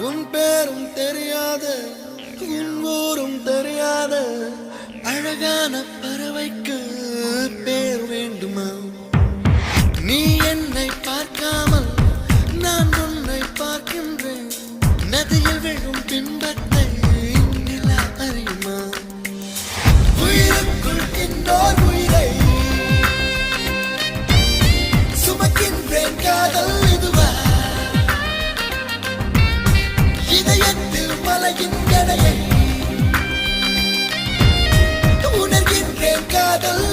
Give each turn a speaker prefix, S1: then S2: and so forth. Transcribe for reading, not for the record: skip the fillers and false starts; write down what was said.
S1: உன் பேரும் தெரியாத உன் ஊரும் தெரியாத அழகான பறவைக்கு பேர் வேண்டுமா? நீ என்னை பார்க்காமல் நான் உன்னை பார்க்கின்றேன். நதியில் விழும் பின்பத்தை நிலா அறியுமா? உயிருக்குள் இன்னொரு உயிரை சுமக்கின்றேன். காதல் இதுவா? இதயத்தில் மலையின் எடையை உணர்கின்றேன். காதல்